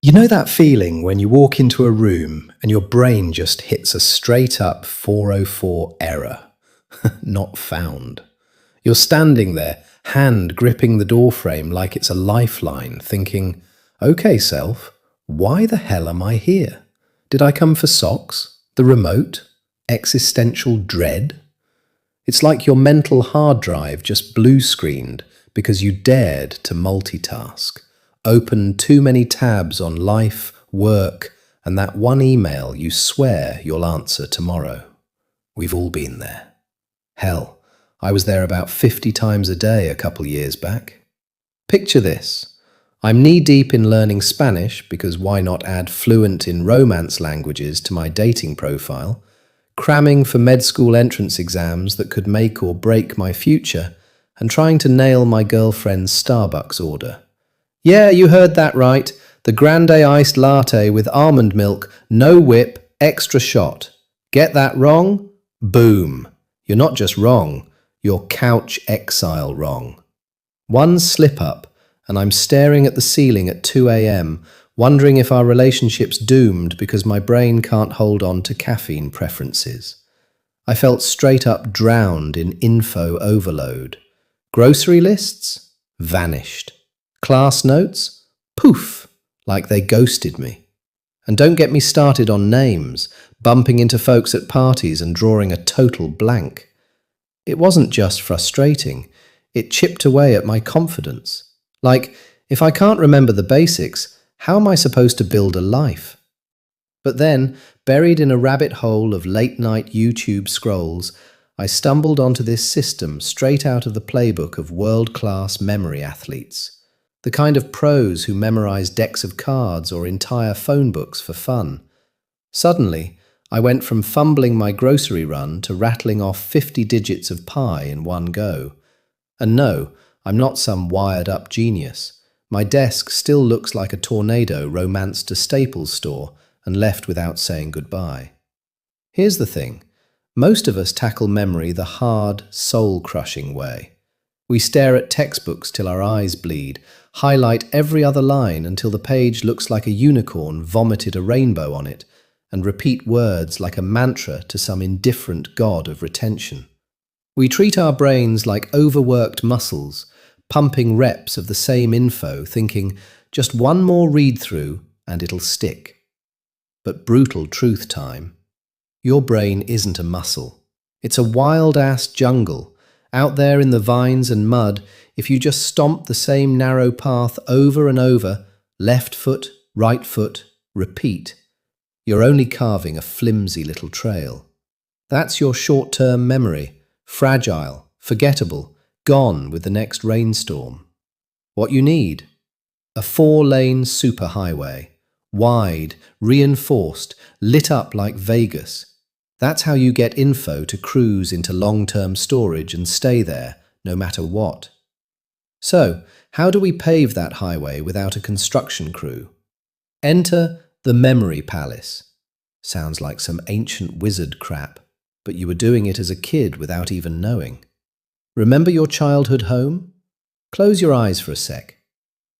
You know that feeling when you walk into a room and your brain just hits a straight up 404 error? Not found. You're standing there, hand gripping the doorframe like it's a lifeline, thinking, okay, self, why the hell am I here? Did I come for socks? The remote? Existential dread? It's like your mental hard drive just blue screened because you dared to multitask. Open too many tabs on life, work, and that one email you swear you'll answer tomorrow. We've all been there. Hell, I was there about 50 times a day a couple years back. Picture this. I'm knee-deep in learning Spanish because why not add fluent in Romance languages to my dating profile, cramming for med school entrance exams that could make or break my future, and trying to nail my girlfriend's Starbucks order. Yeah, you heard that right. The grande iced latte with almond milk, no whip, extra shot. Get that wrong? Boom. You're not just wrong, you're couch exile wrong. One slip up, and I'm staring at the ceiling at 2 a.m., wondering if our relationship's doomed because my brain can't hold on to caffeine preferences. I felt straight up drowned in info overload. Grocery lists? Vanished. Class notes? Poof, like they ghosted me. And don't get me started on names, bumping into folks at parties and drawing a total blank. It wasn't just frustrating, it chipped away at my confidence. Like, if I can't remember the basics, how am I supposed to build a life? But then, buried in a rabbit hole of late-night YouTube scrolls, I stumbled onto this system straight out of the playbook of world-class memory athletes. The kind of pros who memorize decks of cards or entire phone books for fun. Suddenly, I went from fumbling my grocery run to rattling off 50 digits of pi in one go. And no, I'm not some wired-up genius. My desk still looks like a tornado romanced a Staples store and left without saying goodbye. Here's the thing. Most of us tackle memory the hard, soul-crushing way. We stare at textbooks till our eyes bleed, highlight every other line until the page looks like a unicorn vomited a rainbow on it, and repeat words like a mantra to some indifferent god of retention. We treat our brains like overworked muscles, pumping reps of the same info, thinking, just one more read-through and it'll stick. But brutal truth time. Your brain isn't a muscle. It's a wild-ass jungle. Out there in the vines and mud, if you just stomp the same narrow path over and over, left foot, right foot, repeat, you're only carving a flimsy little trail. That's your short-term memory, fragile, forgettable, gone with the next rainstorm. What you need? A 4-lane superhighway, wide, reinforced, lit up like Vegas. That's how you get info to cruise into long-term storage and stay there, no matter what. So, how do we pave that highway without a construction crew? Enter the Memory Palace. Sounds like some ancient wizard crap, but you were doing it as a kid without even knowing. Remember your childhood home? Close your eyes for a sec.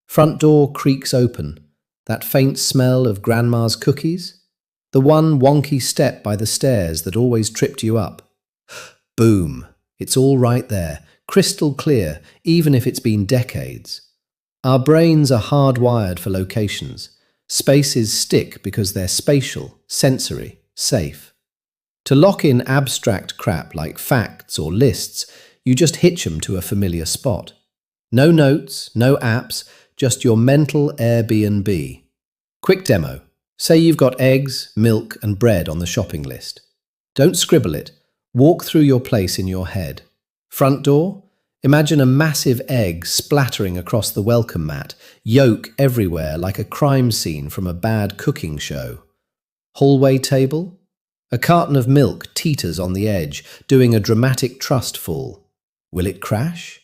Front door creaks open. That faint smell of grandma's cookies? The one wonky step by the stairs that always tripped you up. Boom! It's all right there, crystal clear, even if it's been decades. Our brains are hardwired for locations. Spaces stick because they're spatial, sensory, safe. To lock in abstract crap like facts or lists, you just hitch 'em to a familiar spot. No notes, no apps, just your mental Airbnb. Quick demo. Say you've got eggs, milk, and bread on the shopping list. Don't scribble it. Walk through your place in your head. Front door? Imagine a massive egg splattering across the welcome mat, yolk everywhere like a crime scene from a bad cooking show. Hallway table? A carton of milk teeters on the edge, doing a dramatic trust fall. Will it crash?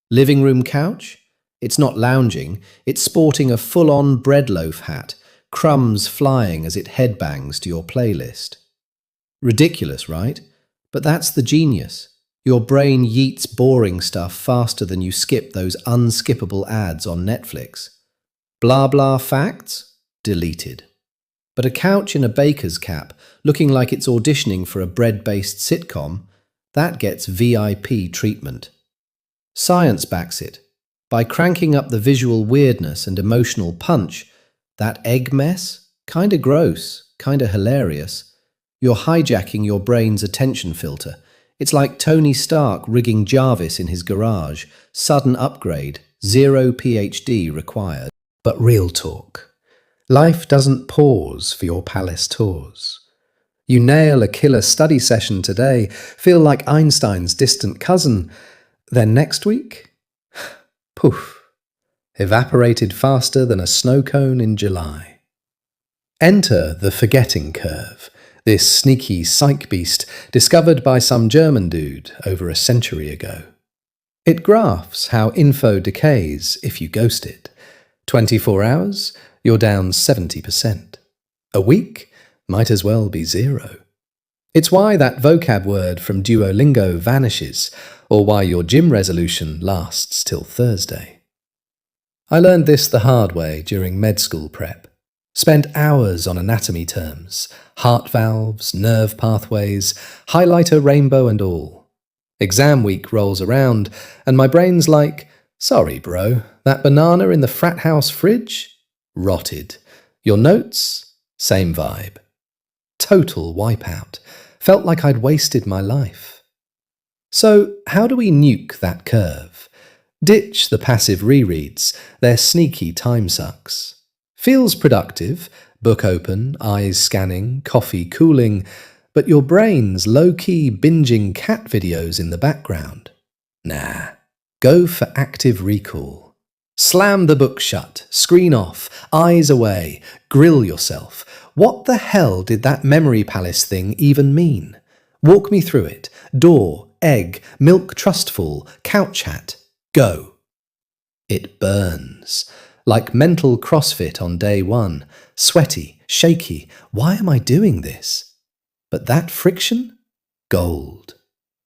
Living room couch? It's not lounging, it's sporting a full-on bread loaf hat, crumbs flying as it headbangs to your playlist. Ridiculous, right? But that's the genius. Your brain yeets boring stuff faster than you skip those unskippable ads on Netflix. Blah blah facts? deleted. But a couch in a baker's cap, looking like it's auditioning for a bread-based sitcom, that gets VIP treatment. Science backs it. By cranking up the visual weirdness and emotional punch, that egg mess, kinda gross, kinda hilarious, you're hijacking your brain's attention filter. It's like Tony Stark rigging Jarvis in his garage. Sudden upgrade, 0 PhD required. But real talk. Life doesn't pause for your palace tours. You nail a killer study session today, feel like Einstein's distant cousin, then next week? Poof. Evaporated faster than a snow cone in July. Enter the forgetting curve, this sneaky psych beast discovered by some German dude over a century ago. It graphs how info decays if you ghost it. 24 hours, you're down 70%. A week might as well be 0. It's why that vocab word from Duolingo vanishes, or why your gym resolution lasts till Thursday. I learned this the hard way during med school prep. Spent hours on anatomy terms, heart valves, nerve pathways, highlighter rainbow and all. Exam week rolls around, and my brain's like, sorry bro, that banana in the frat house fridge? Rotted. Your notes? Same vibe. Total wipeout. Felt like I'd wasted my life. So, how do we nuke that curve? Ditch the passive rereads, they're sneaky time sucks. Feels productive, book open, eyes scanning, coffee cooling, but your brain's low-key binging cat videos in the background. Nah, go for active recall. Slam the book shut, screen off, eyes away, grill yourself. What the hell did that memory palace thing even mean? Walk me through it. Door, egg, milk trustful, couch hat, go. It burns. Like mental CrossFit on day 1. Sweaty, shaky. Why am I doing this? But that friction? Gold.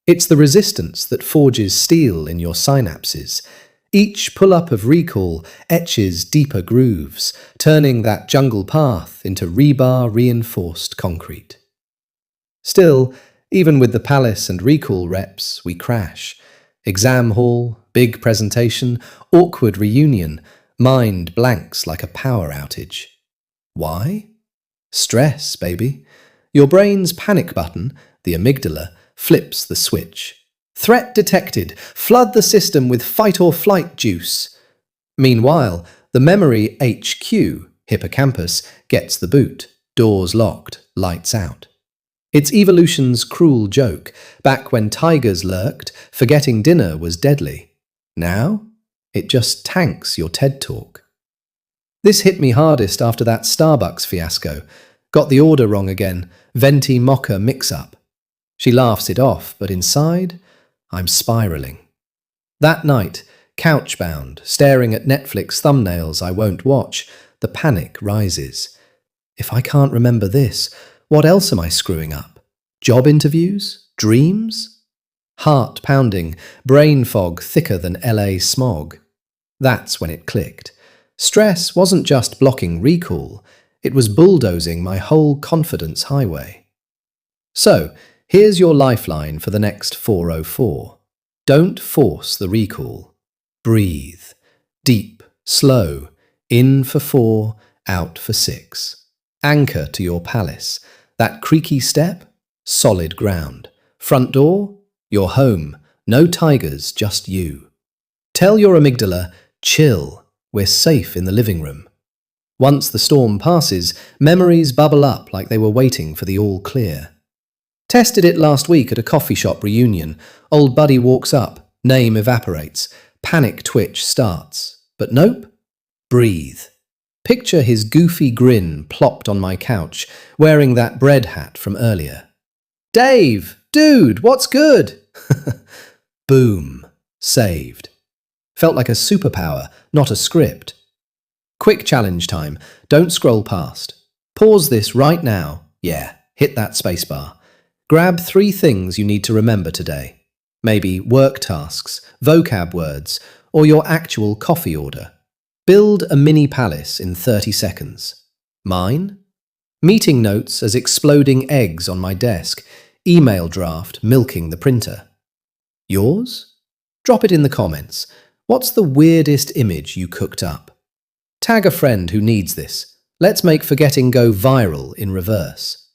It's the resistance that forges steel in your synapses. Each pull-up of recall etches deeper grooves, turning that jungle path into rebar-reinforced concrete. Still, even with the palace and recall reps, we crash. Exam hall, big presentation, awkward reunion, mind blanks like a power outage. Why? Stress, baby. Your brain's panic button, the amygdala, flips the switch. Threat detected. Flood the system with fight or flight juice. Meanwhile, the memory HQ, hippocampus, gets the boot. Doors locked, lights out. It's evolution's cruel joke. Back when tigers lurked, forgetting dinner was deadly. Now, it just tanks your TED Talk. This hit me hardest after that Starbucks fiasco. Got the order wrong again. Venti mocha mix-up. She laughs it off, but inside, I'm spiraling. That night, couch-bound, staring at Netflix thumbnails I won't watch, the panic rises. If I can't remember this, what else am I screwing up? Job interviews? Dreams? Heart pounding, brain fog thicker than LA smog. That's when it clicked. Stress wasn't just blocking recall, it was bulldozing my whole confidence highway. So, here's your lifeline for the next 404. Don't force the recall. Breathe. Deep, slow, in for 4, out for 6. Anchor to your palace. That creaky step? Solid ground. Front door? Your home. No tigers, just you. Tell your amygdala, chill, we're safe in the living room. Once the storm passes, memories bubble up like they were waiting for the all clear. Tested it last week at a coffee shop reunion. Old buddy walks up, name evaporates, panic twitch starts. But nope, breathe. Picture his goofy grin plopped on my couch, wearing that bread hat from earlier. Dave, dude, what's good? Boom, saved. Felt like a superpower, not a script. Quick challenge time, don't scroll past. Pause this right now. Yeah, hit that spacebar. Grab 3 things you need to remember today. Maybe work tasks, vocab words, or your actual coffee order. Build a mini palace in 30 seconds. Mine? Meeting notes as exploding eggs on my desk, email draft milking the printer. Yours? Drop it in the comments. What's the weirdest image you cooked up? Tag a friend who needs this. Let's make forgetting go viral in reverse.